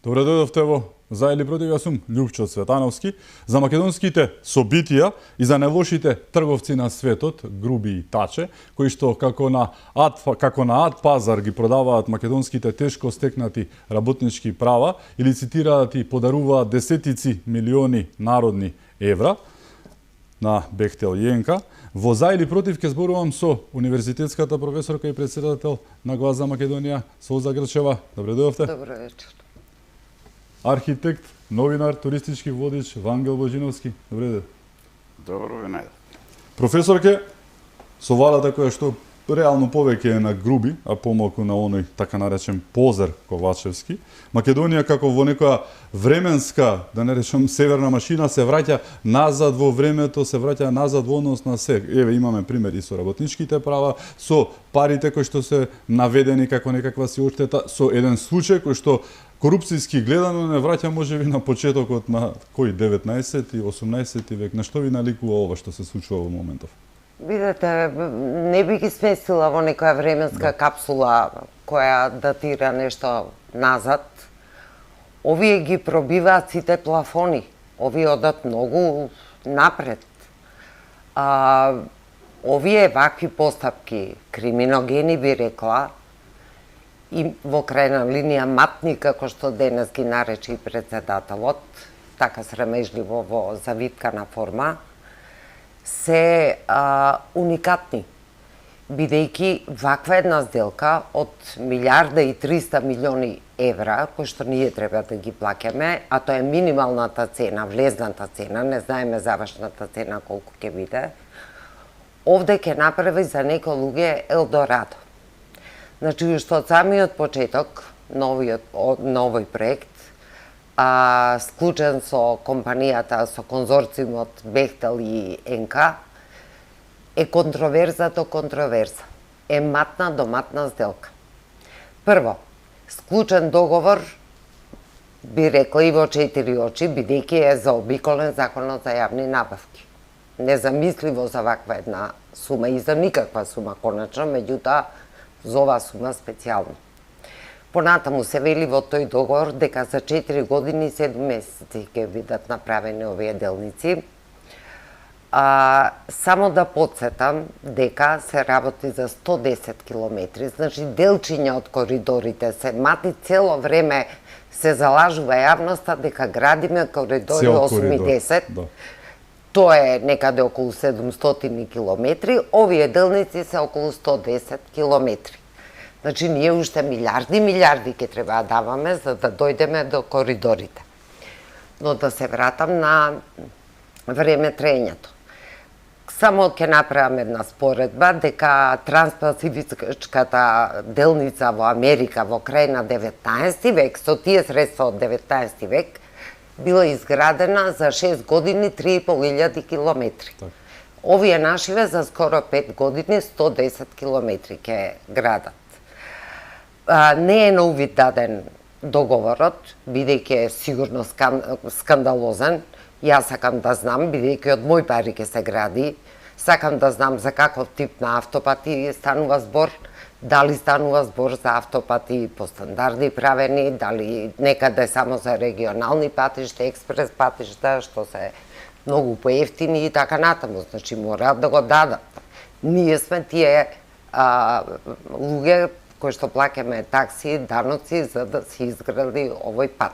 Добре дојдовте во За или против, јас сум Љупчо Цветановски, за македонските собитија и за најлошите трговци на светот, Груби и Таче, кои што како на ад пазар ги продаваат македонските тешко стекнати работнички права и лицитираат и подаруваат десетици милиони народни евра на Бехтел и ЕНКА. Во За или против ќе зборувам со универзитетската професорка и председател на Глас за Македонија, Солза Грчева. Добре дојдовте. Добро вечер. Архитект, новинар, туристички водич Вангел Божиновски. Добре дојде. Добро ве најдов. Професорке, со владата која што реално повеќе е на Груби, а помалку на оној така наречен Позар Ковачевски, Македонија како во некоја временска, да не речам северна машина, се враќа назад во времето, се враќа назад во однос на се. Еве имаме примери со работничките права, со парите кои што се наведени како некаква си оштета, со еден случај кој што корупцијски гледано не враќа можеби на почетокот на кој 19 и 18 век. На што ви наликува ова што се случува во моментов? Видете, не би ги сместила во некоја временска капсула која датира нешто назад. Овие ги пробиваат сите плафони. Овие одат многу напред. Овие вакви постапки, криминогени би рекла, и во крајна линија матни, како што денес ги нарече и председателот, така срамежливо во завиткана форма, се уникатни, бидејќи ваква една сделка од 1.300 милиони евра, кои што ние треба да ги плаќаме, а тоа е минималната цена, влезната цена, не знаеме завршната цена колку ќе биде, овде ќе направи за некои луѓе Елдорадо. Значи, уште од самиот почеток на овој проект, склучен со компанијата, со конзорциумот Бехтел и ЕНКА, е контроверзата контроверза. Е матна до матна сделка. Прво, склучен договор, би рекла и во 4 очи, бидејќи е заобиколен законот за јавни набавки. Незамисливо за ваква една сума и за никаква сума, конечно, меѓутоа, за оваа сума специјално. Понатаму се вели во тој договор дека за 4 години и 7 месеци ќе бидат направени овие делници. Само да подсетам дека се работи за 110 километри, значи делчиња од коридорите се мати, цело време се залажува јавноста дека градиме коридори 8 и 10. Да. Тоа е некаде околу 700 километри, овие делници се околу 110 километри. Значи, ние уште милиарди ќе треба да даваме за да дојдеме до коридорите. Но да се вратам на време траењето. Само ќе направам една споредба дека транспасифичката делница во Америка во крај на 19 век, со тие средства од 19 век, била изградена за 6 години 3.500 километри. Овие нашиве за скоро 5 години 110 километри ќе градат. Не е на увид даден договорот, бидејќи е сигурно скандалозен. Јас сакам да знам, бидејќи од мој пари ќе се гради, сакам да знам за каков тип на автопати станува збор, дали станува збор за автопати по стандарди правени, дали некаде само за регионални патишта, експрес патишта, што се многу поевтини и така натаму. Значи, мораат да го дадат. Ние сме тие луѓе кои што плаќаме такси, даноци, за да се изгради овој пат.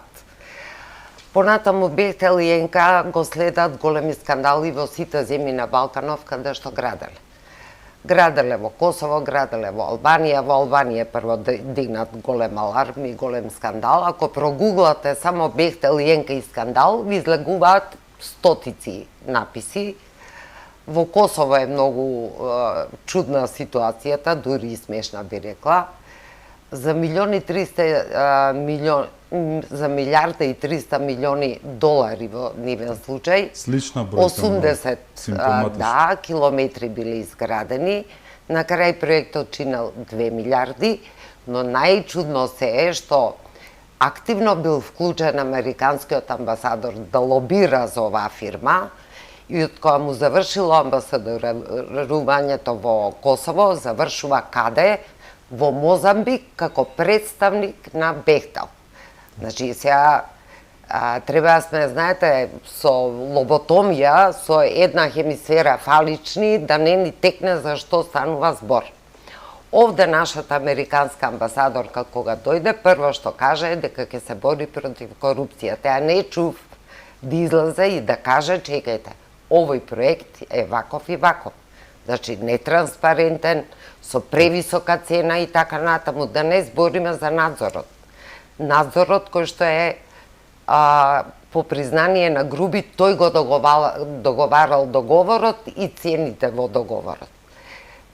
Понатаму Бехтел и ЕНКА го следат големи скандали во сите земји на Балканов каде што граделе. Граделе во Косово, граделе во Албанија прво дигнат голем аларм и голем скандал. Ако прогуглате само Бехтел и ЕНКА и скандал, ви излегуваат стотици написи. Во Косово е многу чудна ситуацијата, дури и смешна би рекла. За милиарда и 300 милиони долари во нивен случај. Слична бројка. 80 километри били изградени. На крај проектот чинел 2 милиарди, но најчудно се е што активно бил вклучен американскиот амбасадор да лобира за оваа фирма и од кога му завршило амбасадорувањето во Косово, завршува каде? Во Мозамбик како представник на Бехтел. Значи, сега треба да сме, знаете, со лоботомија, со една хемисфера фалични, да не ни текне за што станува збор. Овде нашата американска амбасадорка кога дојде, прво што каже е дека ќе се бори против корупцијата. Ја не чув да излезе и да каже, чекајте, овој проект е ваков и ваков. Значи, нетранспарентен, со превисока цена и така натаму, да не збориме за надзорот. Надзорот кој што е по признание на Груби, тој го договарал договорот и цените во договорот.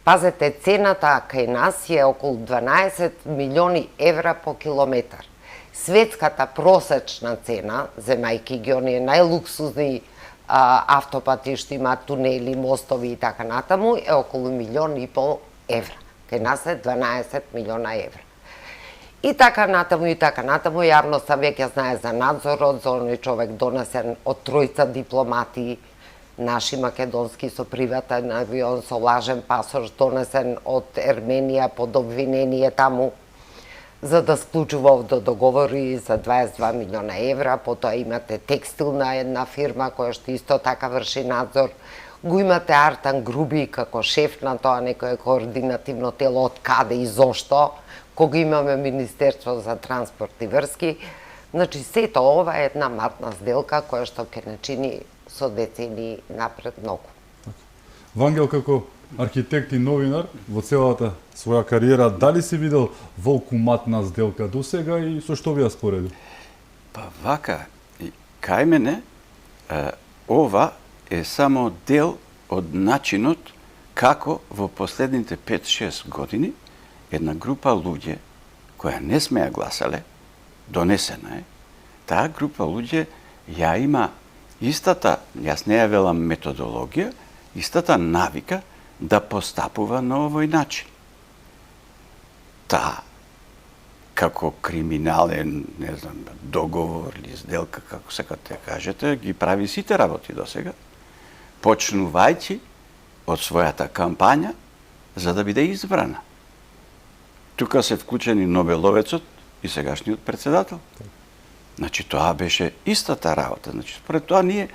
Пазете, цената кај нас е околу 12 милиони евра по километар. Светската просечна цена, земајки ги оние најлуксузни автопати што имаат тунели, мостови и така натаму, е околу 1,5 милион евра. Кај нас е 12 милиона евра. И така натаму, јавноста веќе знае за надзорот, за оној човек донесен од тројца дипломати, наши македонски со приватен авион, со лажен пасош, донесен од Ерменија под обвинение таму, за да склучува овде договори за 22 милиона евра, потоа имате текстилна една фирма која што исто така врши надзор, го имате Артан Груби како шеф на тоа некое координативно тело, од каде и зошто, кога имаме Министерство за транспорт и врски. Значи, сето ова е една матна сделка која што ќе не чини со децени напред многу. Вангел, како архитект и новинар, во целата своја кариера, дали си видел волку матна сделка досега и со што би ја споредил? Па вака, кај мене, ова е само дел од начинот како во последните 5-6 години една група луѓе која не смеја гласале, донесена е, таа група луѓе ја има истата, јас не ја велам методологија, истата навика да постапува на овој начин. Таа, како криминален, не знам, договор или сделка, како сакате кажете, ги прави сите работи до сега, почнувајќи од својата кампања за да биде избрана. Тука се вклучени Нобеловецот и сегашниот председател. Значи, тоа беше истата работа. Значи, според тоа ние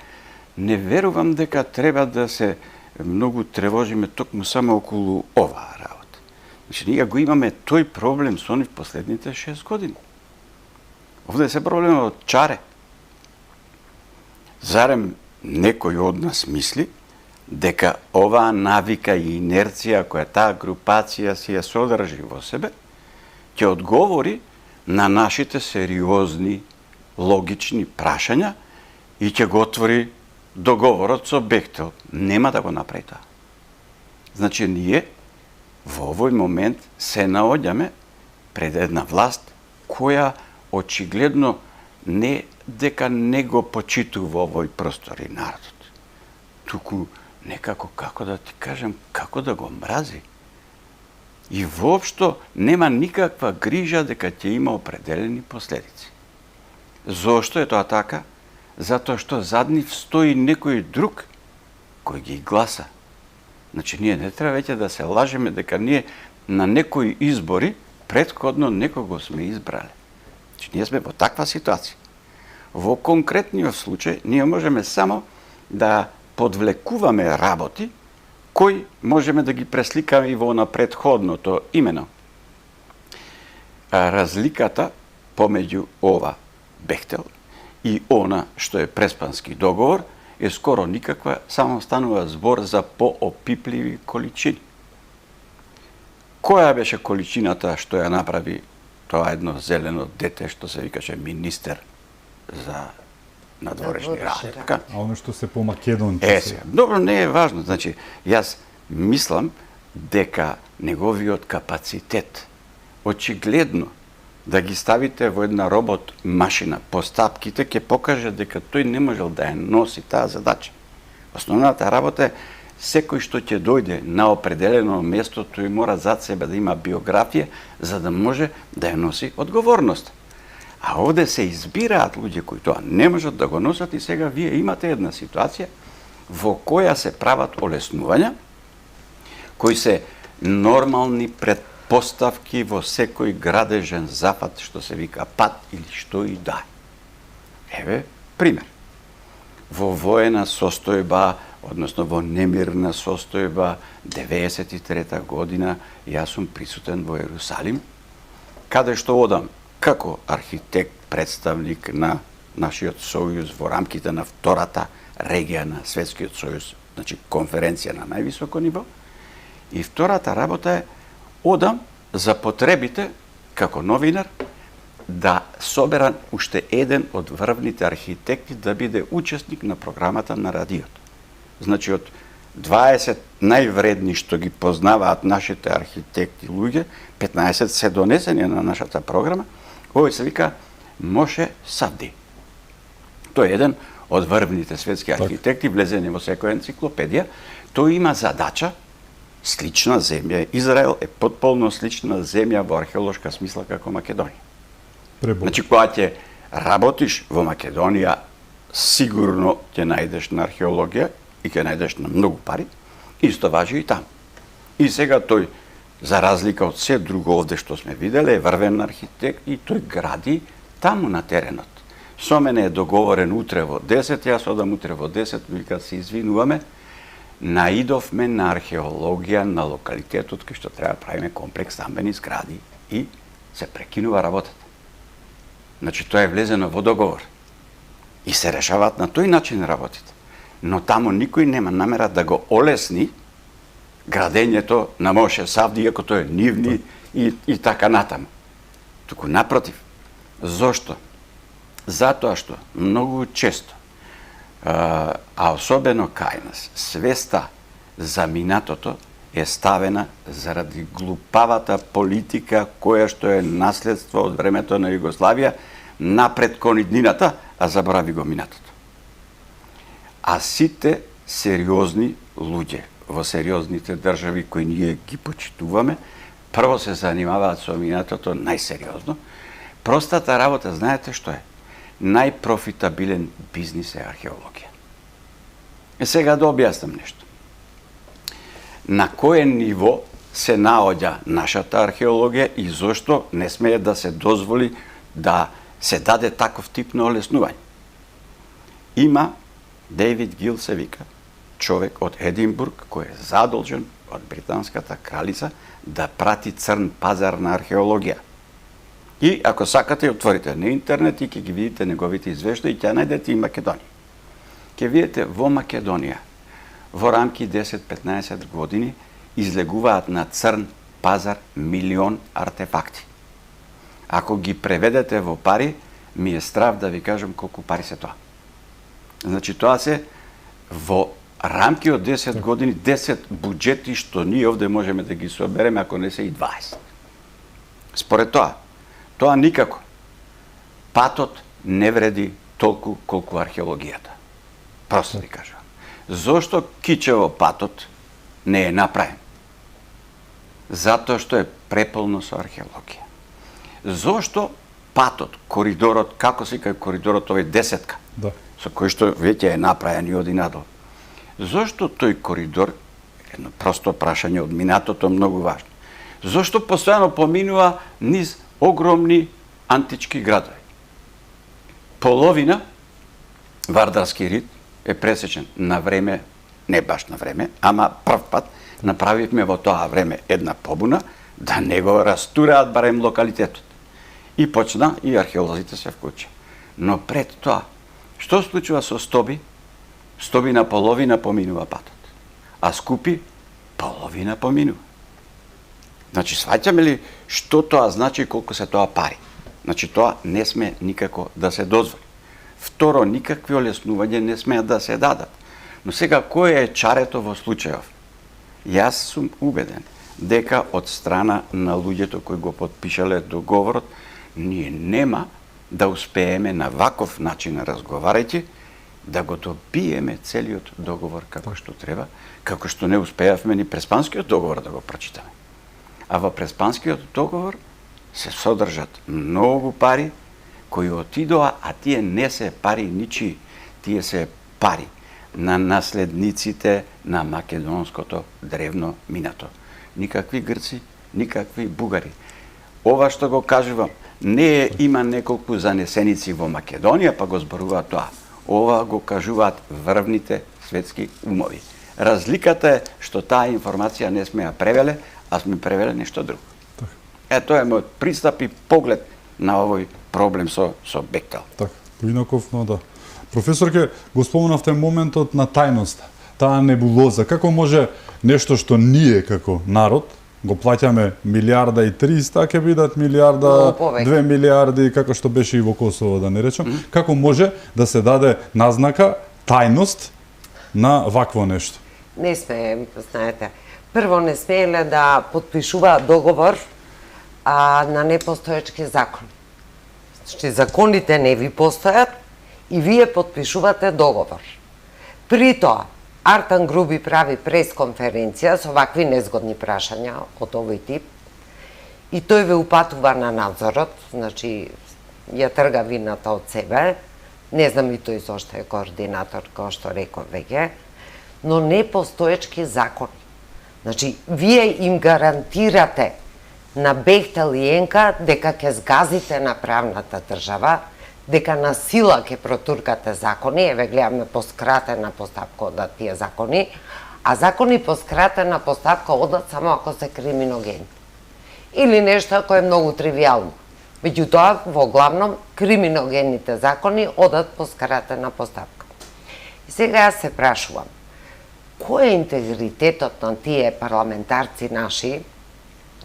не верувам дека треба да се многу тревожиме токму само околу оваа работа. Значи, ние го имаме тој проблем со нив последните 6 години. Овде се проблемот од чаре. Зарем некој од нас мисли дека оваа навика и инерција која таа групација си ја содржи во себе, ќе одговори на нашите сериозни, логични прашања и ќе го отвори договорот со Бехтел. Нема да го направи тоа. Значи, ние во овој момент се наоѓаме пред една власт која очигледно не дека не го почитува овој простор и народот, туку некако, како да ти кажем, како да го мрази. И воопшто нема никаква грижа дека ќе има определени последици. Зошто е тоа така? Затоа што зад нив стои некој друг кој ги гласа. Значи, ние не треба веќе да се лажеме дека ние на некои избори претходно некого сме избрале. Значи, ние сме во таква ситуација. Во конкретниот случај, ние можеме само да подвлекуваме работи кои можеме да ги пресликаме и во на претходното, имено. Разликата помеѓу ова Бехтел и она што е Преспански договор е скоро никаква, само станува збор за поопипливи количини. Која беше количината што ја направи тоа едно зелено дете што се викаше министер за надворешни работи? А оно што се по Македонија? Добро, не е важно. Значи, јас мислам дека неговиот капацитет очигледно да ги ставите во една робот машина постапките ќе покаже дека тој не можел да ја носи таа задача. Основната работа е секој што ќе дојде на определено место, тој мора зад себе да има биографија за да може да ја носи одговорност. А овде се избираат луѓе кои тоа не можат да го носат и сега вие имате една ситуација во која се прават олеснувања, кои се нормални пред поставки во секој градежен зафат, што се вика пат или што и да е. Еве, пример. Во воена состојба, односно во немирна состојба, 93 година, јас сум присутен во Ерусалим, каде што одам како архитект, представник на нашиот сојуз во рамките на втората регија на Светскиот сојуз, значи конференција на највисоко ниво. И втората работа е одам за потребите како новинар да соберам уште еден од врвните архитекти да биде учесник на програмата на радиото. Значи од 20 највредни што ги познаваат нашите архитекти луѓе, 15 се донесени на нашата програма, овој се вика Моше Савди. Тој е еден од врвните светски архитекти, влезени во секоја енциклопедија. Тој има задача, слична земја, Израел е потполно слична земја во археолошка смисла како Македонија. Значи, кога ќе работиш во Македонија, сигурно ќе најдеш на археологија и ќе најдеш на многу пари, исто важи и таму. И сега тој, за разлика од се друго овде што сме виделе, е врвен архитект и тој гради таму на теренот. Со мене е договорен утре во 10, јас одам утре во 10, вика се извинуваме, наидовме на археологија на локалитетот кај што треба да правиме комплекс стамбени згради и се прекинува работата. Значи, тоа е влезено во договор. И се решаваат на тој начин работите. Но таму никој нема намера да го олесни градењето на Моше Савди, иако тоа е нивни и така натаму. Туку напротив. Зошто? Затоа што многу често, а особено кај нас, свеста за минатото е ставена заради глупавата политика која што е наследство од времето на Југославија напред кон иднината, а заборави го минатото. А сите сериозни луѓе во сериозните држави кои ние ги почитуваме, прво се занимаваат со минатото најсериозно. Простата работа, знаете што е? Најпрофитабилен бизнис е археологија. Сега да објаснам нешто. На кое ниво се наоѓа нашата археологија и зошто не смее да се дозволи да се даде таков тип на олеснување? Има Дейвид Гил се вика, човек од Единбург кој е задолжен од британската кралица да прати црн пазар на археологија. И ако сакате, отворите на интернет и ќе ги видите неговите извештаи и ќе најдете и Македонија. Ќе видите во Македонија во рамки 10-15 години излегуваат на црн пазар 1.000.000 артефакти. Ако ги преведете во пари, ми е страв да ви кажам колку пари се тоа. Значи тоа се во рамки од 10 години, 10 буџети што ние овде можеме да ги собереме, ако не се и 20. Според тоа никако. Патот не вреди толку колку археологијата. Просто ви кажам. Зошто кичево патот не е направен? Затоа што е преполно со археологија. Зошто патот, коридорот, како се кај коридорот овој 10-ка, со кој што веќе е направен и оди надол. Зошто тој коридор, едно просто прашање од минатото многу важно, зошто постојано поминува низ огромни антички градови? Половина Вардарски рид е пресечен на време, не баш на време, ама прв пат направивме во тоа време една побуна да не го растураат барем локалитетот. И почна и археолозите се вклучи. Но пред тоа, што случува со Стоби? Стоби на половина поминува патот, а Скупи половина поминува. Значи, сваќаме ли што тоа значи и колку се тоа пари? Значи, тоа не сме никако да се дозволи. Второ, никакви олеснувања не смеат да се дадат. Но сега, кој е чарето во случајов? Јас сум убеден дека од страна на луѓето кои го потпишале договорот, ние нема да успееме на ваков начин разговарајќи да го добиеме целиот договор како што треба, како што не успеавме ни Преспанскиот договор да го прочитаме. А во Преспанскиот договор се содржат многу пари кои отидоа, а тие не се пари ничии, тие се пари на наследниците на македонското древно минато. Никакви грци, никакви бугари. Ова што го кажувам, не има неколку занесеници во Македонија, па го зборуваат тоа. Ова го кажуваат врвните светски умови. Разликата е што таа информација не сме ја превеле, а сме превеле нешто друго. Тоа е мојот пристап и поглед на овој проблем со Бехтел. Така, поинаков, но да. Професорке, го спомнавте моментот на тајноста, таа небулоза. Како може нешто што ние како народ го плаќаме 1.300.000, ќе бидат 2 милиарди, како што беше и во Косово, да не речам, како може да се даде назнака, тајност на вакво нешто? Не сме, знаете, прво не смееле да подпишуваат договор на непостоечки закони. Значи, законите не ви постојат и вие подпишувате договор. При тоа, Артан Груби прави пресконференција со вакви незгодни прашања од овој тип и тој ве упатува на надзорот, значи ја трга вината од себе, не знам и тој зошто е координатор, како што реков веќе, но непостоечки закони. Значи, вие им гарантирате на Бехтел и Енка дека ќе згазите на правната држава, дека на сила ќе протуркате закони, еве гледаме по скратена поставка одат тие закони, а закони по скратена поставка одат само ако се криминогени. Или нешто кој е многу тривијално. Меѓутоа, во главном, криминогенните закони одат по скратена поставка. И сега јас се прашувам, кој е интегритетот на тие парламентарци наши,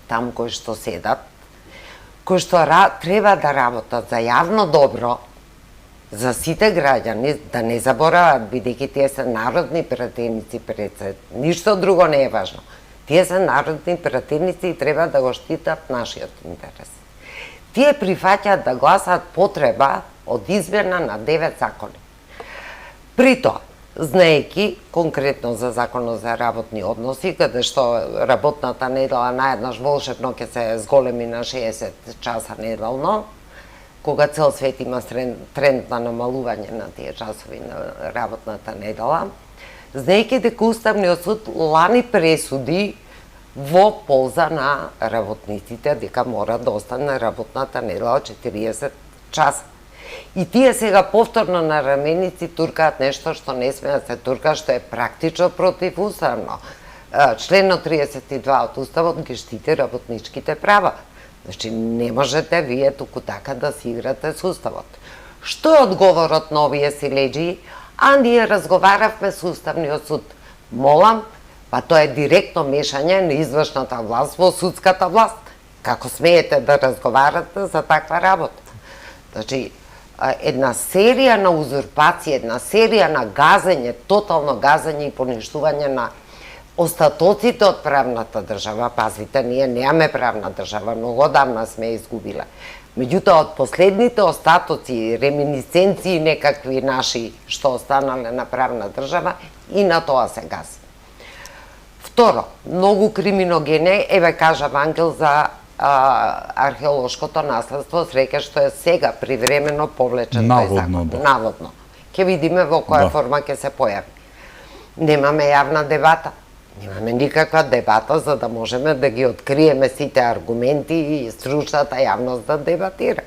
там кои што седат, кои што треба да работат за јавно добро, за сите граѓани, да не заборават, бидејќи тие се народни пратеници пред се, ништо друго не е важно. Тие се народни пратеници и треба да го штитат нашиот интерес. Тие прифаќаат да гласаат потреба од измена на 9 закони. При тоа, знаеки конкретно за законот за работни односи, каде што работната недела наеднаш волшебно ќе се зголеми на 60 часа неделно, кога цел свет има тренд на намалување на тие часови на работната недела, знаеки дека Уставниот суд лани пресуди во полза на работниците дека мора да остане работната недела 40 часа. И тие сега повторно на раменици туркаат нешто што не сме да се турка, што е практично противуставно. Членот 32 од Уставот ги штити работничките права. Значи, не можете вие туку така да си играте со Уставот. Што е одговорот на овие силеџи? А ние разговаравме со Уставниот суд. Молам, па тоа е директно мешање на извршната власт во судската власт. Како смеете да разговарате за таква работа? Значи, една серија на узурпација, една серија на газење, тотално газење и поништување на остатоците од правната држава. Пазите, ние немаме правна држава, многу одамна сме изгубиле. Меѓутоа, од последните остатоци, реминисценции некакви наши што останале на правна држава, и на тоа се гази. Второ, многу криминогене, еве кажа Ангел за археолошкото наследство, среќа што е сега привремено повлечен тој закон. Да. Наводно. Ќе видиме во која форма ќе се појави. Немаме јавна дебата. Немаме никаква дебата за да можеме да ги откриеме сите аргументи и стручната јавност да дебатира.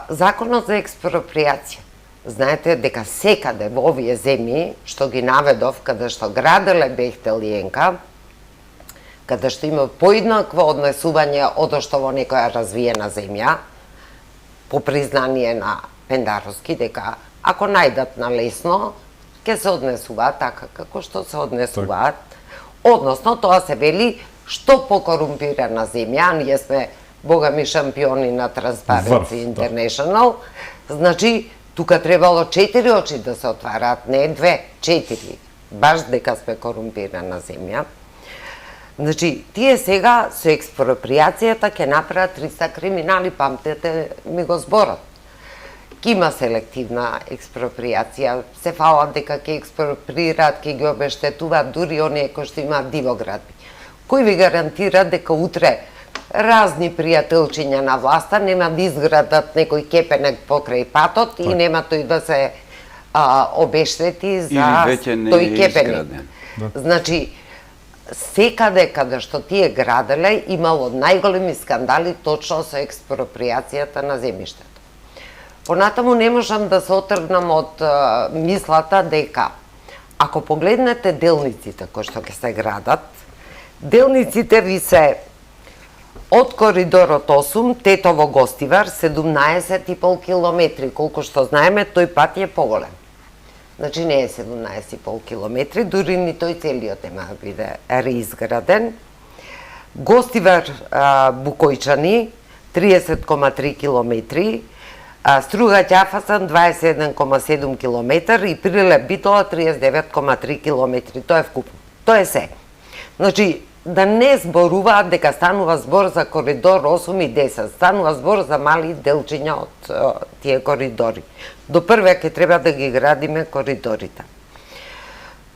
Законот за експроприација. Знаете дека секаде во овие земји, што ги наведов, каде што граделе Бехтел и Енка, каде што има поеднакво однесување од што во некоја развиена земја, по признание на Пендаровски, дека ако најдат на лесно, ќе се однесуваат така како што се однесуваат. Односно, тоа се вели што покорумпирана земја, ние сме богами шампиони на Transparency International, значи, тука требало 4 очи да се отвараат, не 2, 4, баш дека сме корумпирана земја. Значи, тие сега со експроприацијата ќе направат 300 криминали, памтете ми го зборот. Ке има селективна експроприација, се фалат дека ќе експроприираат, ќе ги обештетуваат дури оние кои што имаат дивоградби. Кој ви гарантира дека утре разни пријателчиња на власта нема да изградат некој кепенек покрај патот и нема тој да се обештети за тој кепенек. Значи, секаде каде што тие граделе имало најголеми скандали точно со експроприацијата на земјиштето. Понатаму не можам да се отргнам од мислата дека ако погледнете делниците кои што ќе се градат, делниците ви се од коридорот 8, Тетово Гостивар, 17,5 километри, колку што знаеме, тој пат е поголем. Значи не е 17,5 километри, дури ни тој целиот нема да биде реизграден. Гостивар Букојчани, 30,3 километри, Струга Ќафасан 21,7 км и Прилеп Битола 39,3 км. Тоа е вкупно. Тоа е се. Значи, да не зборуваат дека станува збор за коридор 8 и 10, станува збор за мали делчиња од тие коридори. До прве ќе треба да ги градиме коридорите.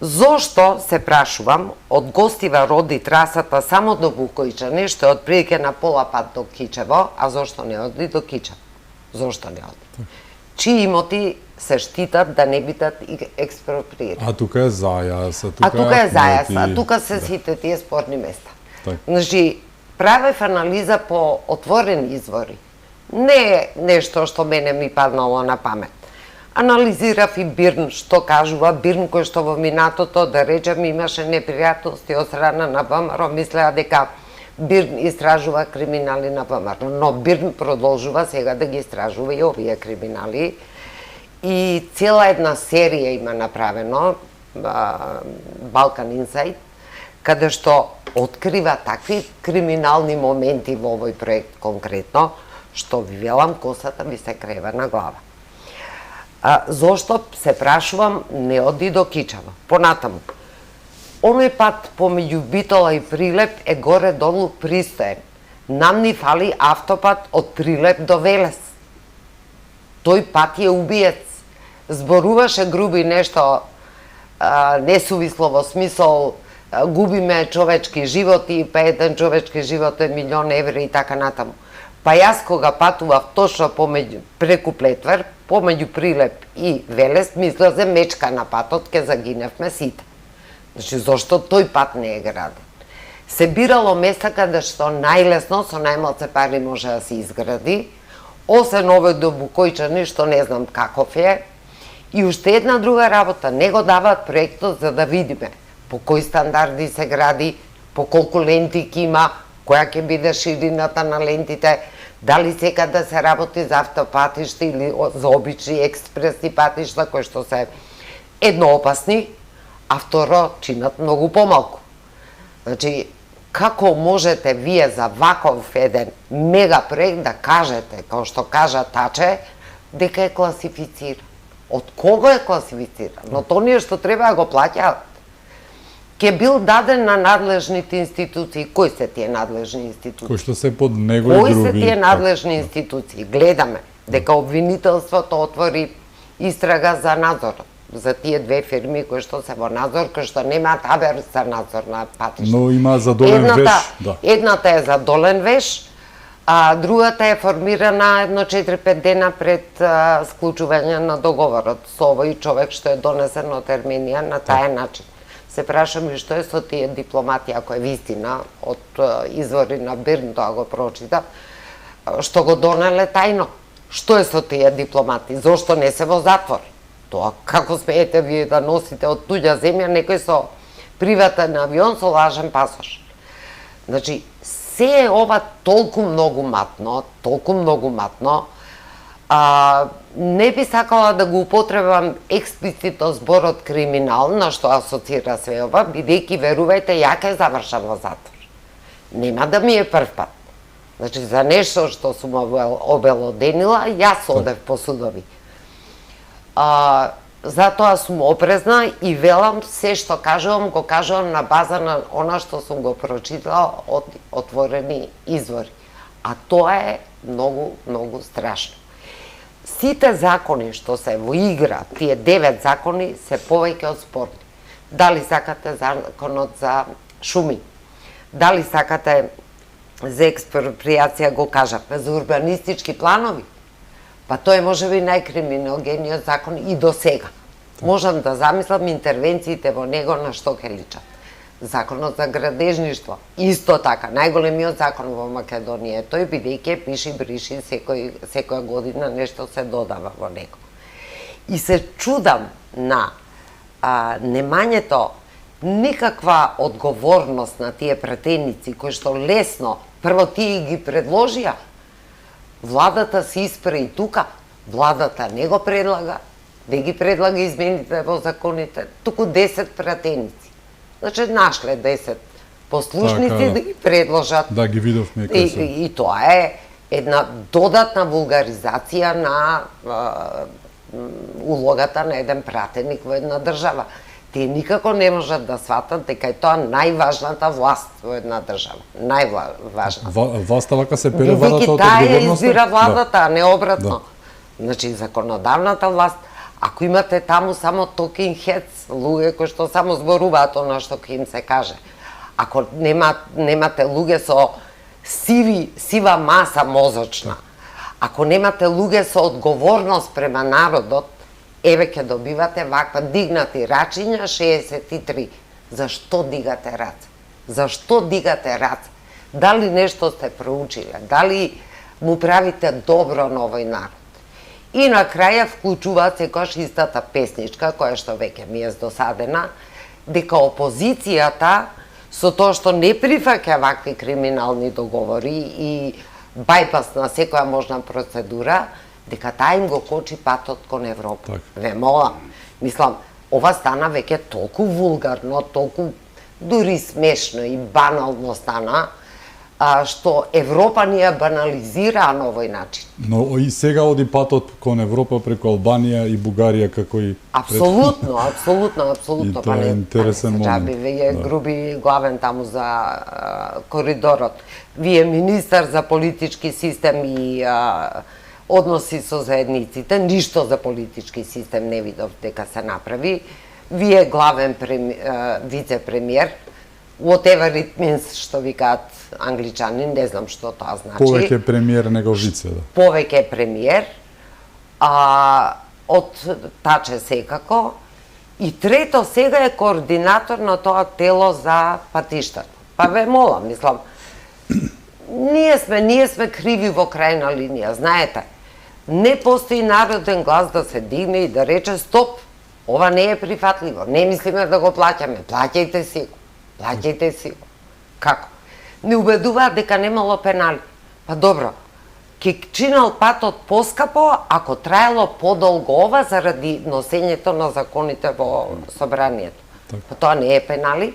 Зошто, се прашувам, од Гостивар оди трасата само до Букојчани, што е отприлike на пола пат до Кичево, а зошто не оди до Кичево? Зошто не оди? Чии имоти се штитат да не бидат експроприирани. А тука е Зајас, а тука се сите тие спорни места. Так. Значи, правев анализа по отворени извори. Не е нешто што мене ми паднало на памет. Анализирав и Бирн, што кажува Бирн, кој што во минатото, да речем, имаше непријатности од страна на ВМРО, мислеа дека Бирн истражува криминали на ВМРО, но Бирн продолжува сега да ги истражува и овие криминали. И цела една серија има направено, Балкан Инсайт, каде што открива такви криминални моменти во овој проект конкретно, што ви велам, косата ми се крева на глава. Зошто, се прашувам, не оди до Кичево? Понатаму, оној пат помеѓу Битола и Прилеп е горе-долу пристоен. Нам ни фали автопат од Прилеп до Велес. Тој пат е убиец. Зборуваше груби нешто несувисло во смисол губиме човечки животи, па еден човечки живот е 1.000.000 евра и така натаму. Па јас кога патував точно преку Плетвер, помеѓу Прилеп и Велес, мислезе мечка на патот, ке загиневме сите. Значи, зошто тој пат не е граден? Се бирало места каде што најлесно, со најмалце пари може да се изгради, освен овој до Букојчани, што не знам каков е, и уште една друга работа, не го даваат проектот за да видиме по кои стандарди се гради, по колку ленти ќе има, која ќе биде ширината на лентите, дали сека да се работи за автопатишта или за обични експресни патишта, кои што се едно опасни, а второ чинат многу помалку. Значи, како можете вие за ваков еден мега проект да кажете, како што кажа Таче, дека е класифициран? Од кого е класифициран? Но тоа ние што треба да го плаќаат. Ке бил даден на надлежните институции. Кои се тие надлежни институции? Кои што се под него и други. Кои се тие надлежни институции? Гледаме дека обвинителството отвори истрага за надзорот, за тие две фирми кои што се во надзор, кои што немаат абер за надзор на патишта. Но има задолен веш, да. Едната е задолен веш, а другата е формирана едно 4-5 дена пред склучување на договорот со овој човек што е донесен од Ерменија на тај начин. Се прашам и што е со тие дипломати, ако е вистина, од извори на Бирн, тоа го прочита, што го донеле тајно. Што е со тие дипломати? Зошто не се во затвор? Тоа, како смеете вие да носите од туѓа земја некој со приватен авион со лажен пасош? Значи, се е ова толку многу матно, не би сакала да го употребам експлицитно зборот криминал, на што асоцира све ова, бидејќи, верувајте, ја ке завршам во затвор. Нема да ми е прв пат. Значи, за нешто што сум обелоденила, јас одев по судови. Затоа сум опрезна и велам се што кажувам, го кажувам на база на она што сум го прочитала од отворени извори. А тоа е многу, многу страшно. Сите закони што се во игра, тие 9 закони, се повеќе од спорни. Дали сакате законот за шуми, дали сакате за експроприација, го кажавме, за урбанистички планови, па тој е можеби најкриминогениот закон и до сега. Можам да замислам интервенциите во него на што ќе личат. Законот за градежништво, исто така, најголемиот закон во Македонија е тој, бидејќи пиши бриши секоја година нешто се додава во него. И се чудам на немањето никаква одговорност на тие пратеници кои што лесно, прво тие ги предложија, владата се испре и тука, владата не го предлага, не ги предлага измените во законите, туку 10 пратеници. Значи, нашле 10 послушници да ги предложат. Да, ги видовме. И тоа е една додатна вулгаризација на улогата на еден пратеник во една држава. Тие никако не можат да сватат дека е тоа најважната власт во една држава. Најважната. Власта вака се пере владата од таа одговорноста. избира владата, а не обратно. Значи, законодавната власт, ако имате таму само talking heads, луѓе кои што само зборуваат она што ќе им се каже, ако немате луѓе со сива маса мозочна, ако немате луѓе со одговорност према народот, еве ќе добивате ваква дигнати рачиња 63. Зашто дигате раце? Зашто дигате раце? Дали нешто сте проучиле? Дали му правите добро на овој народ? И на краја вклучуваат секојаш истата песничка, која што веќе ми е здосадена, дека опозицијата со тоа што не прифаќа вакви криминални договори и бајпас на секоја можна процедура, дека таа им го кочи патот кон Европа. Так. Ве молам. Мислам, ова стана веќе толку вулгарно, толку дури смешно и банално стана, што Европа ни ја банализира на овој начин. Но и сега оди патот кон Европа преку Албанија и Бугарија како и Апсолутно. И тоа е интересен момент. Джаби, вие груби главен таму за коридорот. Вие министар за политички систем и односи со заедниците, ништо за политички систем не видов дека се направи. Вие главен вице-премиер, whatever it means, што викаат англичани, не знам што тоа значи. Повеќе премиер него вице, да. Повеќе премиер, од Таче секако, и трето сега е координатор на тоа тело за патиштата. Па ве молам, мислам, ние сме криви во крајна линија, знаете. Не постои народен глас да се дигне и да рече стоп, ова не е прифатливо, не мислиме да го плаќаме, плаќајте си го. Плаќајте си го. Како? Не убедуваат дека немало пенали. Па добро, ке чинал патот поскапо ако траело подолго ова заради носењето на законите во собранието. Па тоа не е пенали.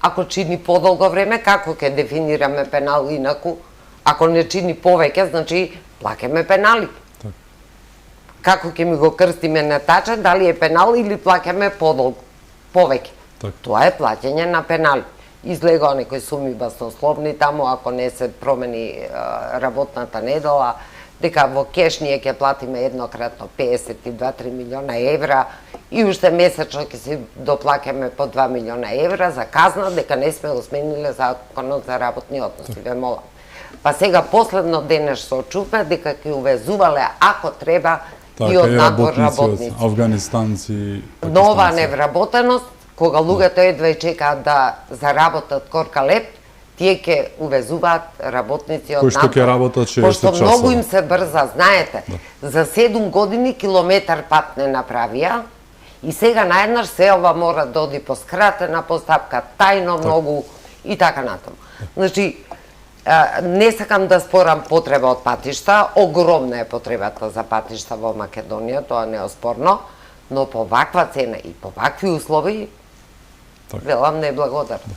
Ако чини подолго време, како ќе дефинираме пенал инаку? Ако не чини повеќе, значи плаќаме пенали. Како ќе ми го крстиме на Таче, дали е пенал или плаќаме подолго, повеќе? Тоа е плаќање на пенали. Излегоа некои суми баснословни таму, ако не се промени работната недела, дека во кеш ние ќе платиме еднократно 52-3 милиона евра и уште месечно ќе се доплаќаме по 2 милиона евра за казна дека не сме го смениле законот за работни односи, ве молам. Па сега последно денес се чувме дека ќе увезувале ако треба и од надвор работници. Афганистанци, нова невработеност, кога луѓето едва и чекаат да заработат корка леп, тие ќе увезуваат работници од надвор. Кои што ќе работат 60 часови. Пошто многу им се брза, знаете. За 7 години километар пат не направија и сега наеднаш се ова мора да оди по скратена постапка, тајно многу и така натаму. Значи, не сакам да спорам потреба од патишта, огромна е потребата за патишта во Македонија, тоа не е оспорно, но по ваква цена и по вакви услови, велам неблагодарно.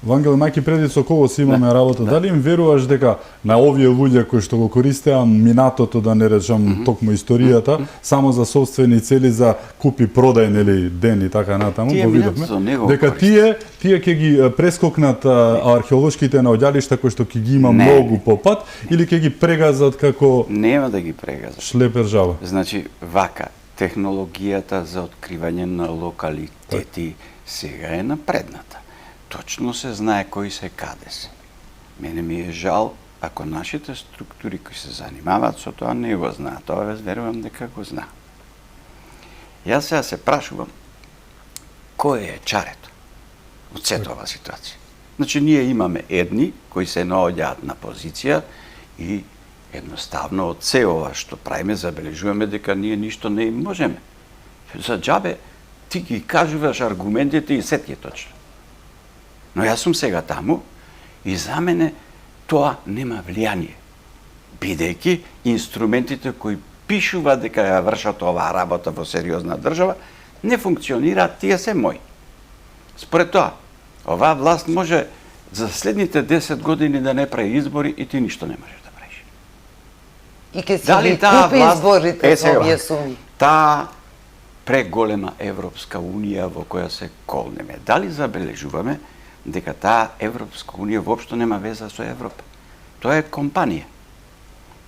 Вангел, мајки преди со кого си имаме работа, дали им веруваш дека на овие луѓе кои што го користеа минатото, да не речам токму историјата, само за собствени цели, за купи продај, нели, ден и така натаму, го видовме, дека тие ќе ги прескокнат археолошките наоѓалишта кои што ќе ги има многу по пат, или ќе ги прегазат како... Нема да ги прегазат. Шлепер жаба. Значи, вака, технологијата за откривање на локалитети сега е напредната. Точно се знае кои се каде се. Мене ми е жал ако нашите структури кои се занимаваат со тоа не го знаат. Тоа верувам дека го знаат. Јас сега се прашувам кој е чарето. од сета оваа ситуација. Значи, ние имаме едни кои се наоѓаат на позиција и едноставно од се ова што правиме забележуваме дека ние ништо не им можеме. За џабе ти ги кажуваш аргументите и се ти е точно. Но јас сум сега таму и за мене тоа нема влијание. Бидејќи инструментите кои пишуваат дека ја вршат оваа работа во сериозна држава, не функционираат, тие се мои. Според тоа, оваа власт може за следните 10 години да не прави избори и ти ништо не можеш да правиш. И ке си ги купи изборите со овие суми. Таа преголема Европска Унија во која се колнеме. Дали забележуваме дека таа Европска Унија воопшто нема веза со Европа? Тоа е компанија.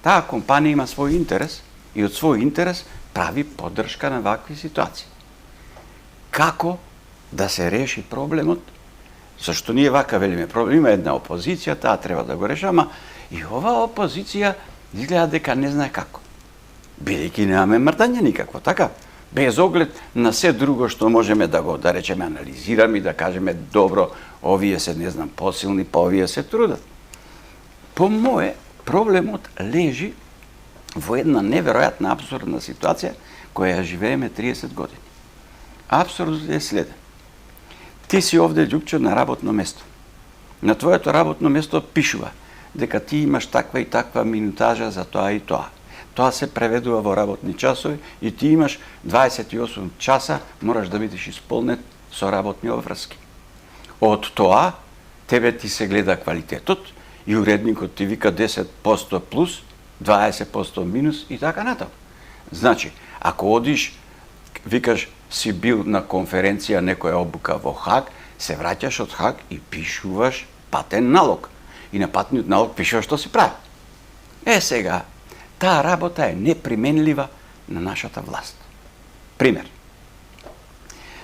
Таа компанија има свој интерес и од свој интерес прави поддршка на вакви ситуации. Како да се реши проблемот? Зашто ние вака велиме, има една опозиција, таа треба да го решава, и оваа опозиција изгледа дека не знае како. Бидејќи немаме мрдање никакво, така? Без оглед на се друго што можеме да го, да речеме, анализираме и да кажеме, добро, овие се, не знам, посилни, па овие се трудат. По мое, проблемот лежи во една неверојатна абсурдна ситуација која ја живееме 30 години. Абсурдот е следен. Ти си овде, љупче, на работно место. На твоето работно место пишува дека ти имаш таква и таква минутажа за тоа и тоа. Тоа се преведува во работни часови и ти имаш 28 часа, мораш да бидеш исполнет со работни обврски. Од тоа, тебе ти се гледа квалитетот и уредникот ти вика 10% плюс, 20% минус и така натаму. Значи, ако одиш, викаш, си бил на конференција некоја обука во Хаг, се враќаш од Хаг и пишуваш патен налог. И на патниот налог пишуваш што си прави. Сега, таа работа е неприменлива на нашата власт. Пример.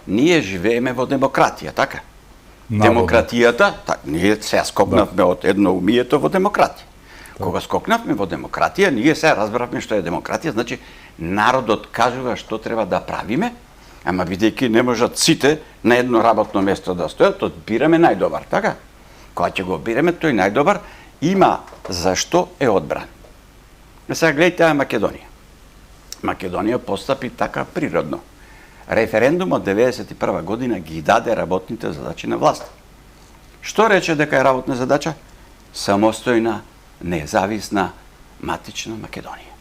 Ние живееме во демократија, така? Демократијата, ние сега скокнавме од едноумието во демократија. Кога скокнавме во демократија, ние сега разбравме што е демократија, значи народот кажува што треба да правиме, ама бидејќи не можат сите на едно работно место да стојат, одбираме најдобар, така? Кога ќе го одбираме тој најдобар, има зашто е одбран. Сега гледайте Македонија. Македонија постапи така природно. Референдумот 91 година ги даде работните задачи на власт. Што рече дека е работна задача? Самостојна, независна, матична Македонија.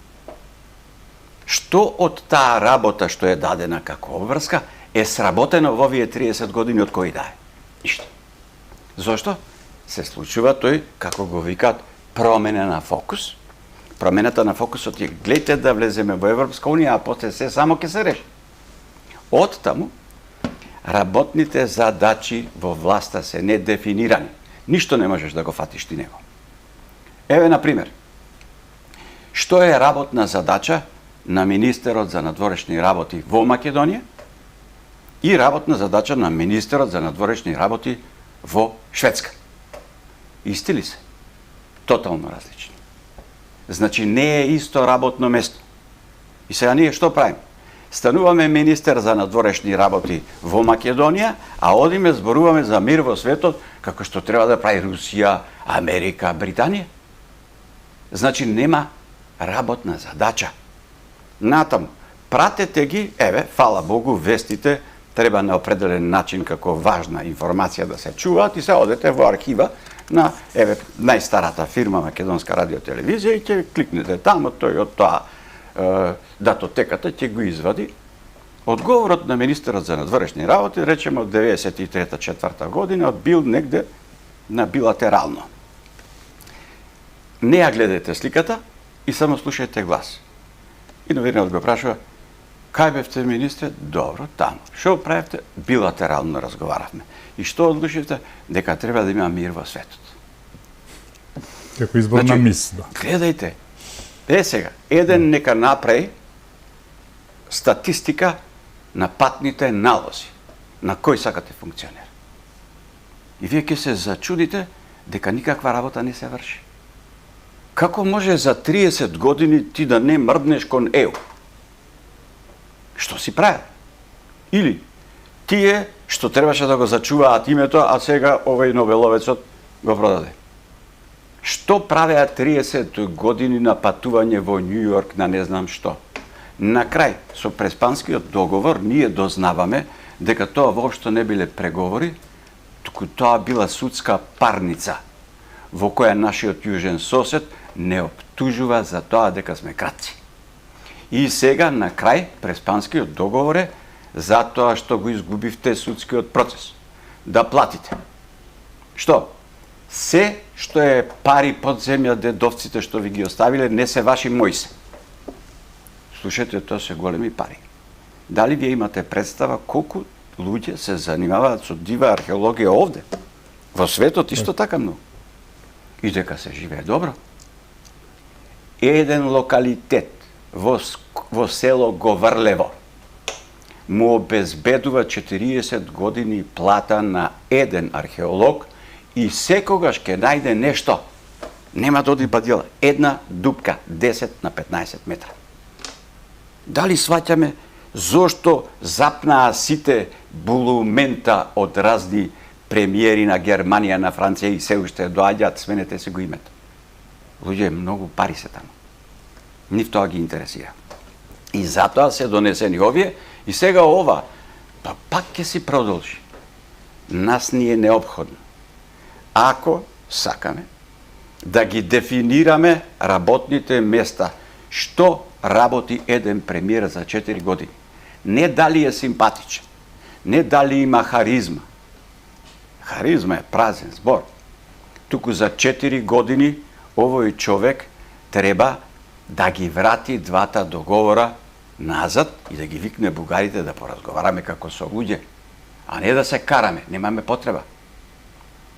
Што од таа работа што е дадена како обврска е сработено во овие 30 години од кои дае? Ништо. Зошто? Се случува тој, како го викаат, промена на фокус. Промената на фокусот е гледате да влеземе во Европска Унија, а после се само ќе се реши. Од таму, работните задачи во власта се недефинирани. Ништо не можеш да го фатиш ти него. Еве, например, што е работна задача на министерот за надворешни работи во Македонија и работна задача на министерот за надворешни работи во Шведска. Исти ли се? Тотално различни. Значи не е исто работно место. И сега ние што правиме? Стануваме министер за надворешни работи во Македонија, а одиме зборуваме за мир во светот како што треба да прави Русија, Америка, Британија. Значи нема работна задача. Натаму, пратете ги, еве, фала Богу, вестите треба на определен начин како важна информација да се чуваат и се одете во архива на, еве, најстарата фирма Македонска радиотелевизија и ќе кликнете таму, тој од тоа датотеката ќе го извади. Одговорот на министерот за надворешни работи, речеме од 93-4 година, бил негде на билатерално. Не ја гледате сликата и само слушајте глас. И новинарот го прашува, кај бевте, министре? Добро, таму. Што правевте? Билатерално разговаравме. И што одлучивте? Дека треба да има мир во светот. Како избор на мис, да. Гледајте, сега, еден нека направи статистика на патните налози, на кој сакате функционер. И вие ќе се зачудите дека никаква работа не се врши. Како може за 30 години ти да не мрднеш кон ЕУ? Што си прави? Или тие што требаше да го зачуваат името, а сега овој Нобеловецот го продаде. Што правеа 30 години на патување во Њу Йорк на не знам што? На крај, со Преспанскиот договор, ние дознаваме дека тоа воопшто не биле преговори, туку тоа била судска парница, во која нашиот јужен сосед не оптужува за тоа дека сме крадци. И сега, на крај, Преспанскиот договор е за тоа што го изгубивте судскиот процес. Да платите. Што? Се што е пари под земја дедовците што ви ги оставиле, не се ваши, мои се. Слушайте, тоа се големи пари. Дали вие имате представа колку луѓе се занимаваат со дива археологија овде? Во светот исто така многу. И дека се живее добро. Еден локалитет во село Говрлево му обезбедува 40 години плата на еден археолог и секогаш ќе најде нешто. Нема да оди бадила. Една дупка, 10 на 15 метра. Дали сваќаме зошто запнаа сите булумента од разни премиери на Германија, на Франција и се уште доаѓаат, сменете се го името. Луѓе, многу пари се таму. Нив тоа ги интересира. И затоа се донесени овие, и сега ова, па пак ќе си продолжи. Нас ни е необходно. Ако сакаме да ги дефинираме работните места, што работи еден премиер за 4 години. Не дали е симпатичен, не дали има харизма. Харизма е празен збор. Туку за 4 години овој човек треба да ги врати двата договора назад и да ги викне бугарите да поразговараме како со луѓе, а не да се караме, немаме потреба.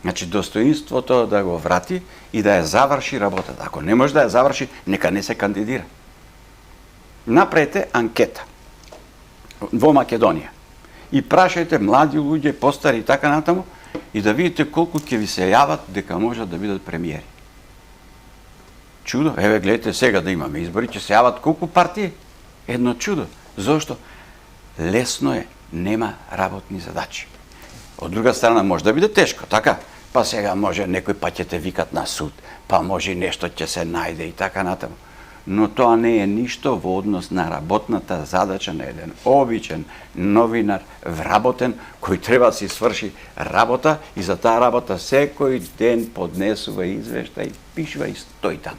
Значи, достоинството да го врати и да ја заврши работата. Ако не може да ја заврши, нека не се кандидира. Направете анкета во Македонија и прашајте млади луѓе, постари и така натаму, и да видите колку ќе ви се јават дека можат да бидат премиери. Чудо, еве гледате сега да имаме избори, ќе се јават колку партии? Едно чудо. Зошто? Лесно е, нема работни задачи. Од друга страна може да биде тешко, така? Па сега може некој па ќе те викат на суд, па може нешто ќе се најде и така натаму. Но тоа не е ништо во однос на работната задача на еден обичен новинар, вработен, кој треба да си сврши работа и за таа работа секој ден поднесува извештај, пишува и стои там.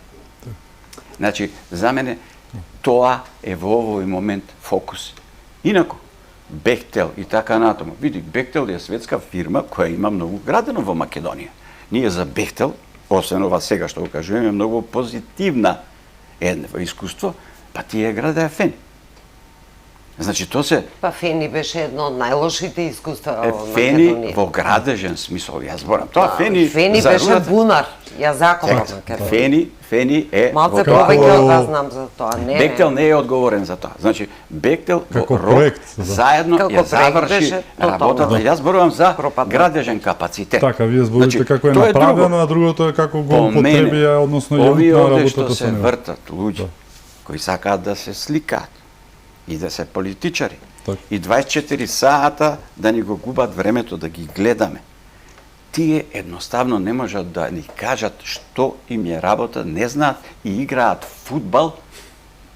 Значи, за мене тоа е во овој момент фокус. Инаку, Бехтел и така натаму. Види, Бехтел е светска фирма која има многу градено во Македонија. Ние за Бехтел, освен ова сега што го кажуваме, многу позитивна едно искуство, па тие градеа Фени. Значи, то се... Па Фени беше едно од најлошите искуства во Фени Македонија. во градежен смисол, јас зборам. Тоа Фени... Фени за беше рудата- бунар. Ја закопав Македонија. Фени е... Малце Како- повеќе од вас знам за тоа. Не, Бехтел не е одговорен за тоа. Значи, Бехтел Како Рок проект, да. заедно Како ја проект заврши беше тотално. работата. Јас зборувам за Пропадна. градежен капацитет. Така, вие зборите Значи, како е тоа направено, друго. а другото е како го По мене, употребија, односно овие ја овде што работата се со него. вртат луѓе, кои сакаат да се сликаат и да се политичари, Така. и 24 сата да ни го губат времето да ги гледаме. Тие едноставно не можат да ни кажат што им е работа, не знаат и играат фудбал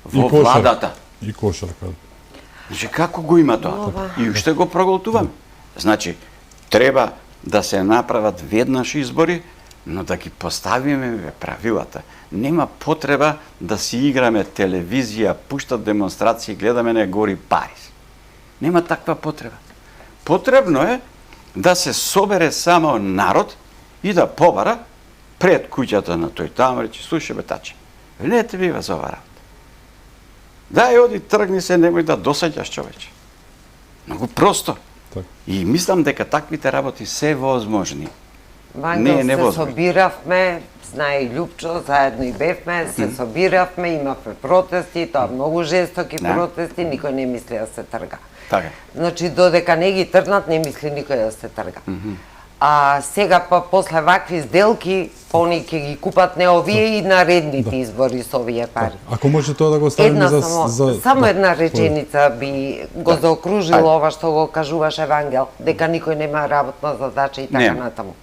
во владата. И кошарка. Значи, како го има тоа? И уште го проголтувам. Значи, треба да се направат веднаш избори, но да ги поставиме правилата. Нема потреба да си играме телевизија, пуштат демонстрации, гледаме не гори Париз. Нема таква потреба. Потребно е да се собере само народ и да побара пред куќата на тој таму, речи, слушај бе таче, не те бива за ова работа. Дај, оди, тргни се, немој да досаѓаш, човече. Многу просто. Така. И мислам дека таквите работи се возможни. Вангел, Не е се невозможно. собиравме, знае и Лјупчо, заедно и бевме, се собиравме, имавме протести, тоа многу жестоки Да. протести, никој не мисли да се трга. Така. Значи, додека не ги тргнат, не мисли никој да се трга. А сега, па, после вакви сделки, па они ќе ги купат не овие и наредните избори со овие пари. Ако може тоа да го ставиме само една реченица би го заокружило ова што го кажуваш Евангел, дека никој нема работна задача и така натаму.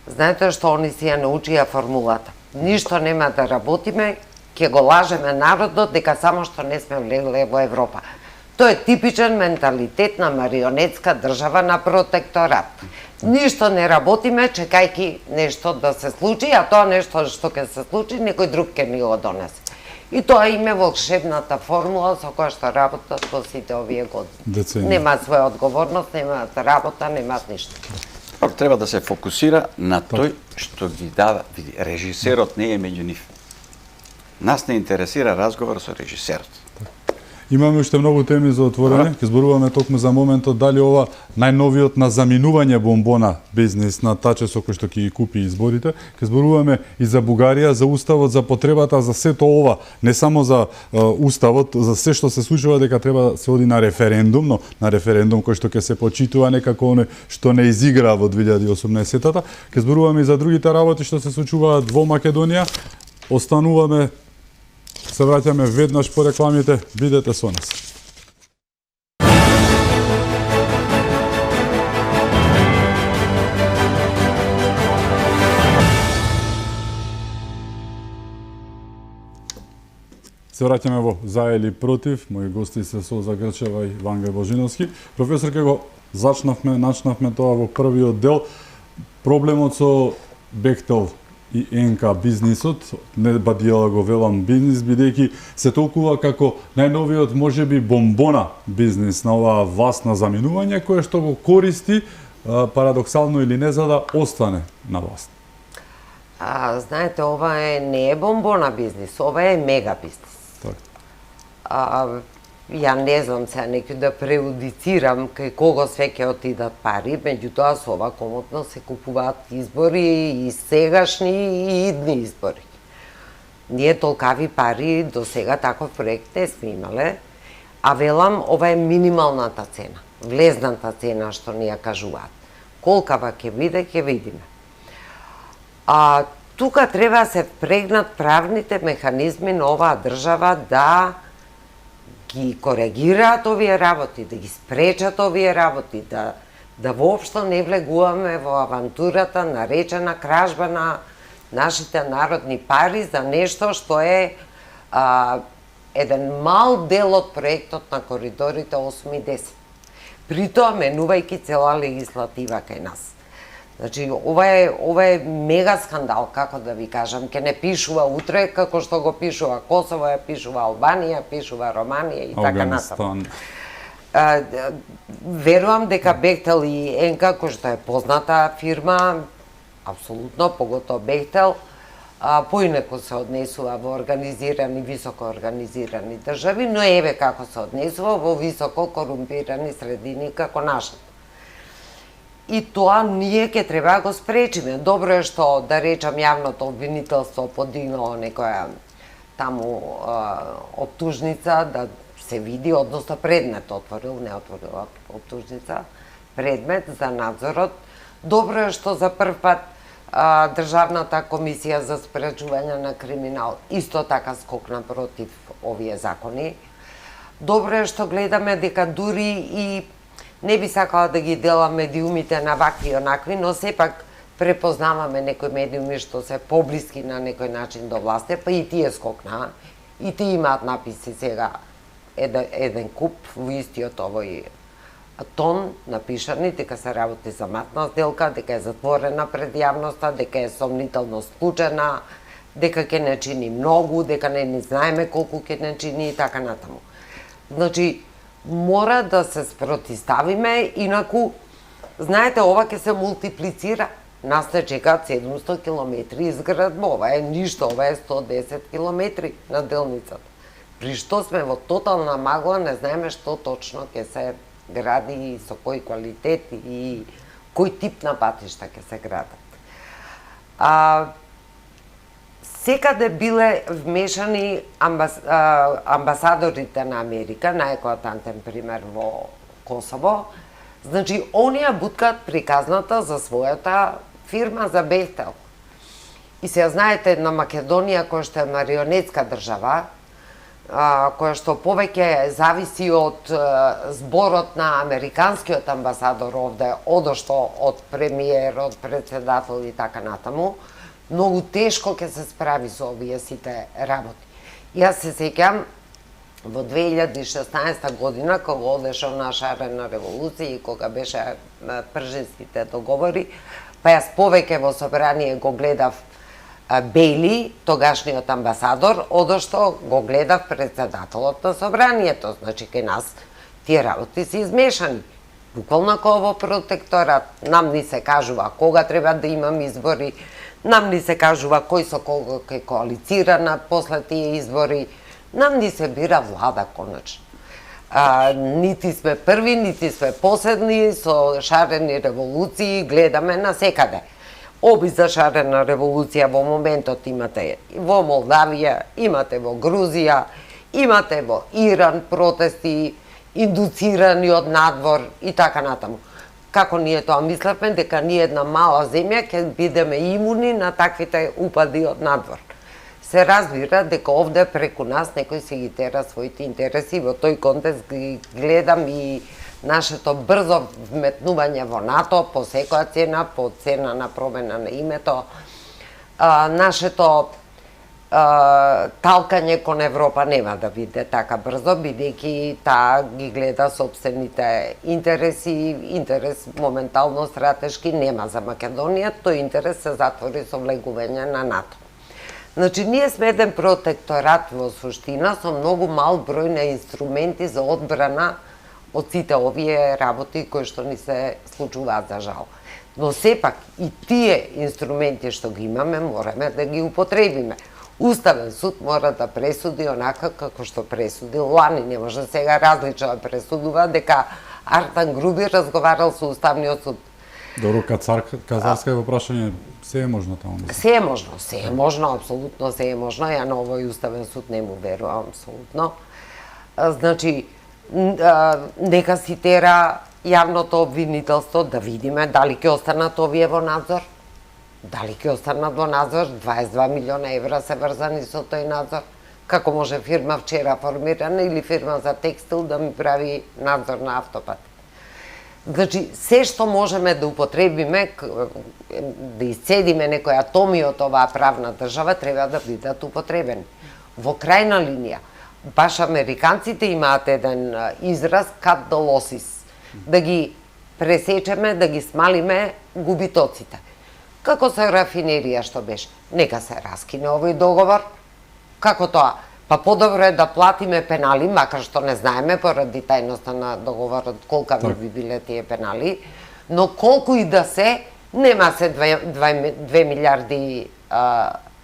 Знаете што они си ја научија формулата. Ништо нема да работиме, ќе го лажеме народот дека само што не сме влегле во Европа. Тоа е типичен менталитет на марионетска држава на протекторат. Ништо не работиме, чекајки нешто да се случи, а тоа нешто што ќе се случи, некој друг ќе ни го донесе. И тоа им е волшебната формула со која што работат во сите овие години. Немаат своја одговорност, немаат работа, немаат ништо. Треба да се фокусира на тој што ги дава. Режисерот не е меѓу нив. Нас не интересира разговор со режисерот. Имаме уште многу теми за отворене. Ќе зборуваме токму за моментот дали ова најновиот на заминување бомбона бизнис на таче со кој што ќе ги купи изборите. Ќе зборуваме и за Бугарија, за уставот, за потребата за сето ова, не само за уставот, за се што се случува дека треба да се оди на референдум, но на референдум кој што ќе се почитува некако оној што не изигра во 2018-тата. Ќе зборуваме и за другите работи што се случуваат во Македонија. Остануваме, се враќаме веднаш по рекламите, бидете со нас. Се враќаме во За или против. Мои гости се Соза Грчева и Ванга Божиновски. Професор, ке го начнавме тоа во првиот дел. Проблемот со Бехтел и НК бизнисот, не бадијала го велам бизнис, бидејќи се толкува како најновиот можеби бомбона бизнис на оваа власт на заминување, кое што го користи, парадоксално или не, за да остане на власт. Знаете, ова не е бомбона бизнис, ова е мега бизнис. Ја не знам сега некој да преудицирам кај кого све ќе отидат пари, меѓутоа со ова комотно се купуваат избори и сегашни и идни избори. Ние толкави пари до сега таков проект не сме имале, а велам ова е минималната цена, влезната цена што ни ја кажуваат. Колкава ќе биде, ќе видиме. Тука треба се впрегнат правните механизми на оваа држава да ги коригираат овие работи, да ги спречат овие работи, да воопшто не влегуваме во авантурата наречена кражба на нашите народни пари за нешто што е еден мал дел од проектот на коридорите 8 и 10. При тоа менувајќи цела легислатива кај нас. Значи, ова е мега скандал, како да ви кажам, ке не пишува утре, како што го пишува Косово, ја пишува Албанија, пишува Романија и така натаму. Верувам дека Бехтел и НК, кој што е позната фирма, апсолутно, поготово Бехтел, поинеко се однесува во организирани, високо организирани држави, но еве како се однесува во високо корумпирани средини како нашата. И тоа ние ќе треба да го спречиме. Добро е што, да речам, јавното обвинителство подигнало некоја таму оптужница, да се види, односно предмет отворил, не отворила оптужница, предмет за надзорот. Добро е што за прв пат Државната комисија за спречување на криминал исто така скокна против овие закони. Добро е што гледаме дека дури и не би сакала да ги делам медиумите на вакви и онакви, но сепак препознаваме некои медиуми што се поблиски на некој начин до власте, па и тие скокнаа. И тие имаат написи сега еден куп во истиот овој тон напишани, дека се работи за матна сделка, дека е затворена пред јавноста, дека е сомнително склучена, дека ќе не чини многу, дека не знаеме колку ќе не чини и така натаму. Значи, мора да се спротиставиме, инаку, знаете, ова ќе се мултиплицира. Нас не чекаат 700 километри изградба, ова е ништо, ова е 110 километри на делницата. При што сме во тотална магла, не знаеме што точно ќе се гради и со кој квалитет и кој тип на патишта ќе се градат. Секаде биле вмешани амбасадорите на Америка, најеклатантен пример во Косово. Значи, оние буткаат приказната за својата фирма за Бехтел. И се знаете една Македонија која што е марионетска држава, која што повеќе зависи од зборот на американскиот амбасадор овде, одошто од премиер, од председател и така натаму, многу тешко ќе се справи со овие сите работи. Јас се сеќам во 2016 година, кога одеше на шарена револуција и кога беше пржинските договори, па јас повеќе во собрание го гледав Бейли, тогашниот амбасадор, одошто го гледав председателот на собранието. Значи, кај нас тие работи се измешани. Буквално како во протекторат. Нам ни се кажува кога треба да имам избори, нам ни се кажува кој со кого ќе коалицира после тие избори, нам ни се бира влада конечно. Нити сме први, нити сме последни, со шарени револуции гледаме на секаде. Оби за шарена револуција во моментот имате во Молдавија, имате во Грузија, имате во Иран протести, индуцирани од надвор и така натаму. Како ние тоа мислевме дека ние една мала земја ќе бидеме имуни на таквите упади од надвор. Се разбира дека овде преку нас некој си ги тера своите интереси, во тој контекст ги гледам и нашето брзо вметнување во НАТО по секоја цена, по цена на промена на името, нашето талкање кон Европа нема да биде така брзо, бидејќи таа ги гледа сопствените интереси, интерес моментално стратешки нема за Македонија, тој интерес се затвори со влегување на НАТО. Значи, ние сме еден протекторат во суштина со многу мал број на инструменти за одбрана од сите овие работи кои што ни се случуваат за жал. Но сепак и тие инструменти што ги имаме мораме да ги употребиме. Уставен суд мора да пресуди онака како што пресудил лани, не може сега различно да пресудува дека Артан Груби разговарал со Уставниот суд. Добро, Казарска е во прашање, се е можно таму. Се е можно, апсолутно се е можно. Ја на овој Уставен суд не му верувам апсолутно. Значи, нека си тера јавното обвинителство да видиме дали ќе останат овие во надзор. Дали ќе останат во надзор? 22 милиона евра се врзани со тој надзор. Како може фирма вчера формирана или фирма за текстил да ми прави надзор на автопат? Значи, се што можеме да употребиме, да исцедиме некои атоми од оваа правна држава, треба да бидат употребени. Во крајна линија, баш американците имаат еден израз cut the losses, да ги пресечеме, да ги смалиме губитоците. Како со рафинерија што беше? Нека се раскине овој договор. Како тоа? Па подобро е да платиме пенали, макар што не знаеме поради тајноста на договорот колкави би биле тие пенали, но колку и да се, нема се 2 милиарди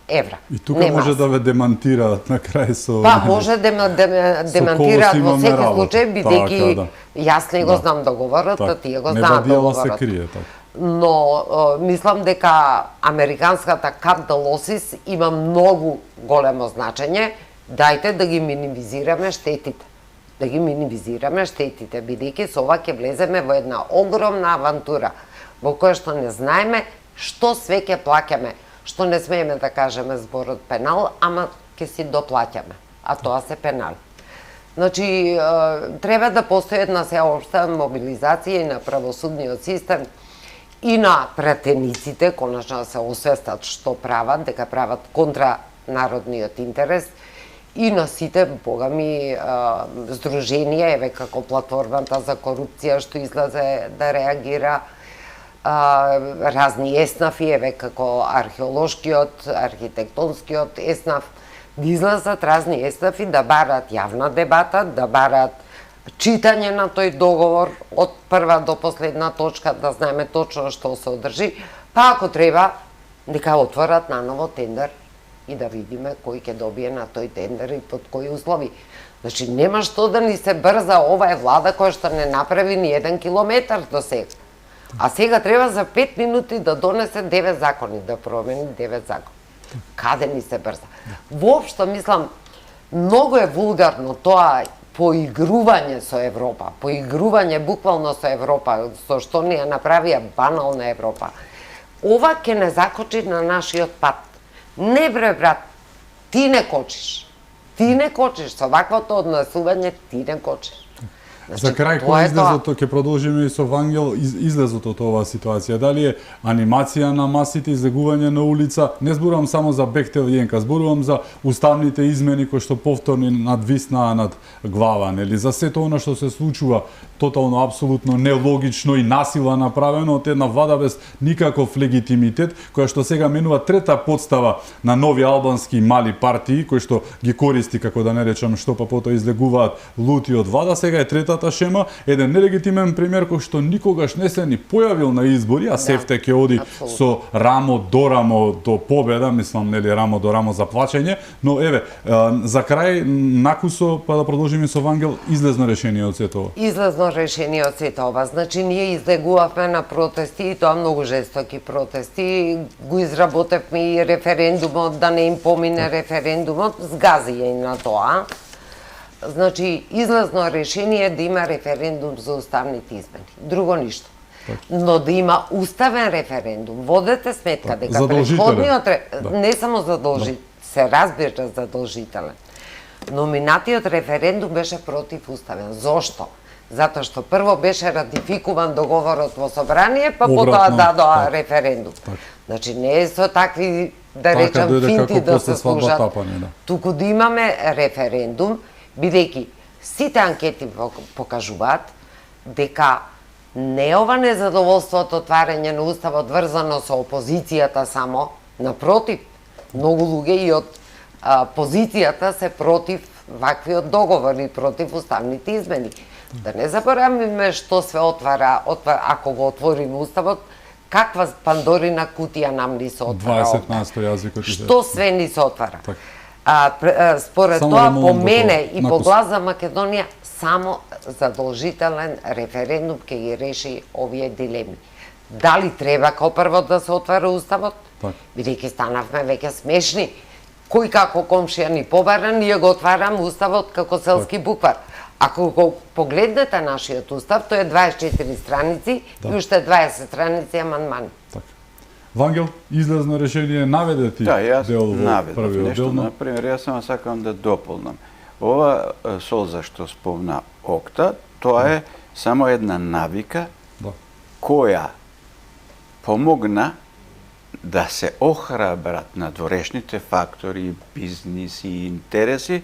евра. И тука може да ве демантираат на крај со... Па може да демантираат во секи случај, бидејќи јас не го знам договорот, а тие го знаат договорот. Се крие така. Но мислам дека американската cut the losses има многу големо значење. Дајте да ги минимизираме штетите. Да ги минимизираме штетите, бидејќи со ова ќе влеземе во една огромна авантура, во која што не знаеме што све ќе плаќаме, што не смееме да кажеме зборот пенал, ама ќе си доплаќаме, а тоа се пенали. Значи, треба да постои една сеопшта мобилизација и на правосудниот систем, и на пратениците, конечно да се освестат што прават, дека прават контра народниот интерес, и на сите, богами, здруженија, еве како платформата за корупција што излезе да реагира, разни еснафи, еве како археолошкиот, архитектонскиот еснаф, да излезат разни еснафи да барат јавна дебата, да барат читање на тој договор од прва до последна точка, да знаеме точно што се одржи, па ако треба, нека отворат наново тендер и да видиме кој ќе добие на тој тендер и под кои услови. Значи, нема што да ни се брза ова е влада која што не направи ни 1 километар до сега. А сега треба за 5 минути да донесе 9 закони, да промени 9 закони. Каде ни се брза? Воопшто, мислам, многу е вулгарно тоа поигрување со Европа, поигрување буквално со Европа, со што ни ја направија банална Европа. Ова ќе не закочи на нашиот пат. Не бре, брат, ти не кочиш. Ти не кочиш, со ваквото однесување ти не кочиш. За крај, кој излезот, ќе продолжиме и со Вангел, излезот од оваа ситуација. Дали е анимација на масите, излегување на улица, не зборувам само за Бехтел и Јенка, зборувам за уставните измени кои што повторно надвиснаа над глава, нели, за сето оно што се случува тотално, апсолутно нелогично и насила направено од една влада без никаков легитимитет, која што сега менува трета подстава на нови албански мали партии, кои што ги користи, како да не речам, што па потоа излегуваат лути од влада, сега е третата шема, еден нелегитимен пример кој што никогаш не се ни појавил на избори, а Сефте ќе оди со рамо до победа, мислам, нели, рамо до рамо за плачење, но еве, за крај, накусо, па да продолжиме со Вангел, излезно решение од сето ова. Излезно решение од сето ова. Значи, ние излегувавме на протести, и тоа многу жестоки протести, го изработевме и референдумот, да не им помине референдумот, згазија и на тоа. Значи, излезно решение да има референдум за уставните измени. Друго ништо. Но да има уставен референдум. Водете сметка дека претходниот не само задолжителен, се разбира задолжителен. Но минатиот референдум беше противуставен. Зошто? Затоа што прво беше ратификуван договорот во собрание, па потоа дадоа референдум. Значи не е со такви, да речам, финти да се служат. Туку да имаме референдум, бидејќи сите анкети покажуваат дека не ова незадоволство од отварање на уставот врзано со опозицијата само, напротив, многу луѓе и од позицијата се против ваквиот договор и против уставните измени. Да не забораваме што све отвара, ако го отвориме уставот, каква Пандорина кутија нам ни се отвара. 20 на 100 јазикот. Што све ни се отвара. Според тоа, по мене и по глас за Македонија, само задолжителен референдум ќе ги реши овие дилеми. Дали треба као прво да се отвара уставот? Бидејќи станавме веќе смешни. Кој како комшија ни побара, ние го отварам уставот како селски буквар. Ако го погледнете нашиот устав, тој е 24 страници и уште 20 страници амандмани. Вангел, излезно решение наведе ти дел во првиот дел? Например, јас само сакам да дополнам. Ова солза што спомна Окта, тоа е само една навика која помогна да се охрабрат надворешните фактори, бизниси и интереси,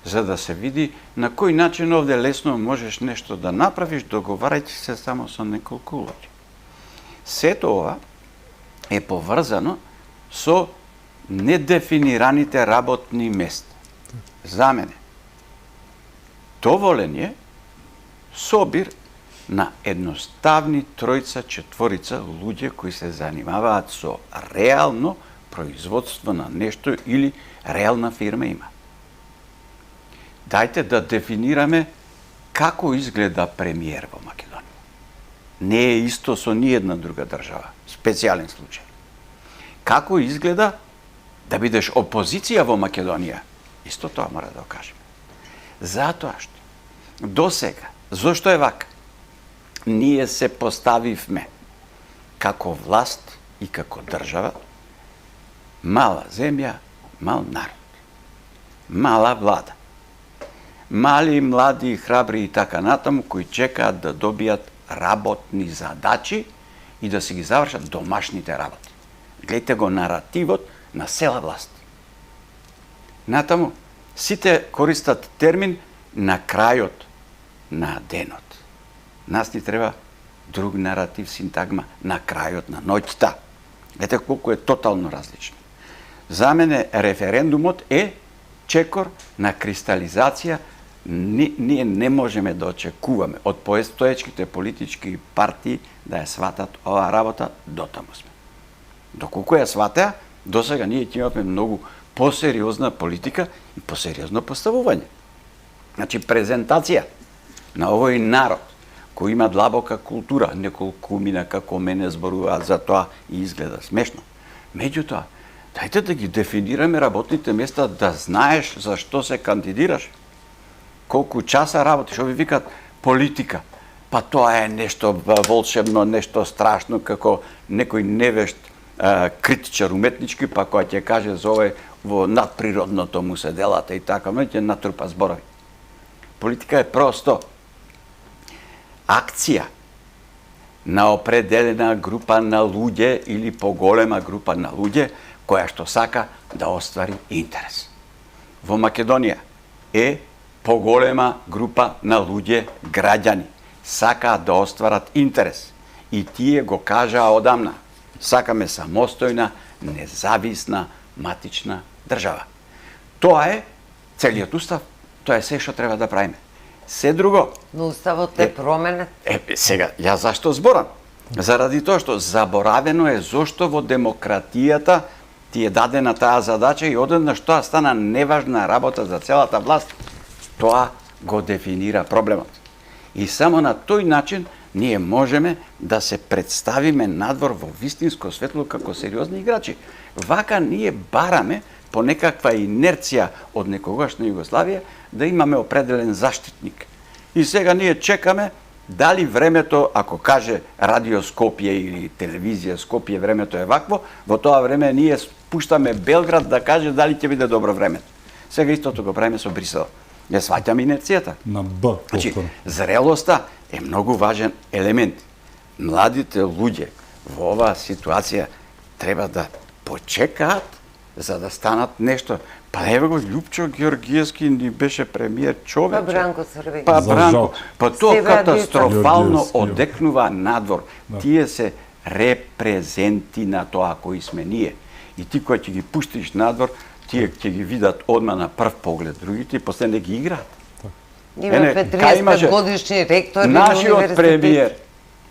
за да се види на кој начин овде лесно можеш нешто да направиш, договарајќи се само со неколку луѓе. Сето ова е поврзано со недефинираните работни места. За мене, доволен е собир на едноставни тројца, четворица луѓе кои се занимаваат со реално производство на нешто или реална фирма има. Дајте да дефинираме како изгледа премиер во Македонија. Не е исто со ниедна друга држава, специјален случај. Како изгледа да бидеш опозиција во Македонија? Исто тоа мора да кажеме. Затоа што до сега, зошто е вака? Ние се поставивме како власт и како држава, мала земја, мал народ, мала влада, мали, млади, храбри и така натаму, кои чекаат да добијат работни задачи и да си ги завршат домашните работи. Гледате го наративот на села власт. Натаму, сите користат термин на крајот на денот. Нас ни треба друг наратив, синтагма на крајот на ноќта. Гледате колку е тотално различно. За мене референдумот е чекор на кристализација. Ние не можеме да очекуваме од постоечките политички партии да ја сватат оваа работа, дотаму сме. Доколку ја сватеа, досега ние ќе имаме многу посериозна политика и посериозно поставување. Значи, презентација на овој народ, кој има длабока култура, неколку мина како мене зборуваат за тоа и изгледа смешно. Меѓутоа, дајте да ги дефинираме работните места, да знаеш за што се кандидираш. Колку часа работиш, ови викат политика. Па тоа е нешто волшебно, нешто страшно, како некој невешт критичар уметнички, па кој ќе каже за овој во надприродното му се делата и така, ќе натрупа зборови. Политика е просто акција на определена група на луѓе или поголема група на луѓе која што сака да оствари интерес. Во Македонија е поголема група на луѓе, граѓани, сакаат да остварат интерес. И тие го кажаа одамна. Сакаме самостојна, независна, матична држава. Тоа е целиот устав, тоа е се што треба да правиме. Се друго... Но уставот е променет. Сега, ја зашто зборам? Заради тоа што заборавено е зошто во демократијата ти е дадена таа задача и одеднаш тоа стана неважна работа за целата власт. Тоа го дефинира проблемот. И само на тој начин ние можеме да се представиме надвор во вистинско светло како сериозни играчи. Вака ние бараме по некаква инерција од некогашна Југославија да имаме определен заштитник. И сега ние чекаме дали времето, ако каже Радио Скопје или телевизија Скопје, времето е вакво, во тоа време ние пуштаме Белград да каже дали ќе биде добро времето. Сега истото го правиме со Брисел. Ја сваќаме инерцијата. На Б. Значи, зрелоста е многу важен елемент. Младите луѓе во оваа ситуација треба да почекаат за да станат нешто. Па еве го Љупчо Георгиевски ни беше премиер човече. Па Бранко Црвењи. Па За Бранко. жал. Па тоа Стеве катастрофално Георгиевски. одекнува надвор. Да. Тие се репрезенти на тоа кои сме ние. И ти кој ќе ги пуштиш надвор, тие ќе ги видат одма на прв поглед другите и после не ги играат. Имаме кај имаше 30 годишни ректори на нашиот универзитет. премиер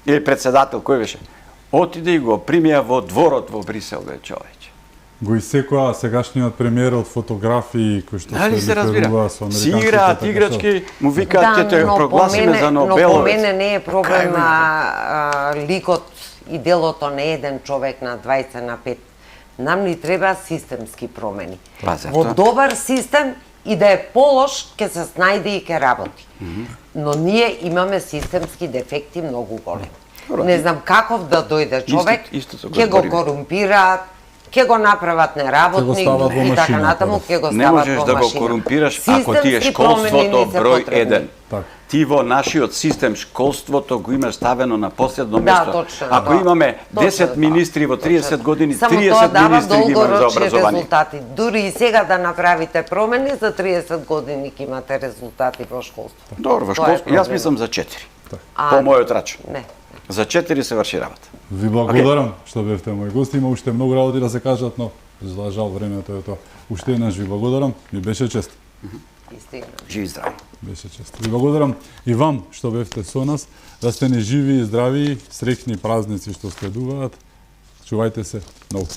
или председател кој беше? Отиде и го примија во дворот во Брисел, бе човече. Го исекоа сегашниот премиер од фотографии кои што Дали се разбира? реферува со Си американските играат така играчки, му викаат ќе те но прогласиме за Но по Нобеловец. мене не е проблем Кај на ликот и делото на еден човек на 20 на 5. Нам ни треба системски промени. Па, зато? Во добар систем и да е полош, ќе се снајде и ќе работи. Но ние имаме системски дефекти многу големи. Добро. Не знам каков да дојде човек, истото го ќе го збориме. корумпираат, ќе го направат неработник стават во и така машина, натаму, тоа. ќе го Не стават можеш во да го машина. корумпираш ако ти е Системски промени школството ни се број потребни. 1. Так. Ти во нашиот систем школството го имаш ставено на последно Да, место. точно. Ако да. имаме Точно 10 тоа. министри во 30 Точно. години, Само 30 тоа дава министри ги имаме за долгорочни образование. резултати. Дури и сега да направите промени, за 30 години ќе имате резултати во школството. Добро, во Тоа е школство. Јас проблемот. мислам за 4. А, По мојот рачун. Не. За 4 се врши работа. Ви благодарам што бевте мои гости. Има уште многу работи да се кажат, но за жал времето е тоа. Уште еднаш ви благодарам. Ми беше чест. Истина. Живи здрави. Беше чест. Ви благодарам и вам што бевте со нас. Да сте не живи и здрави, среќни празници што следуваат. Чувајте се. Многу.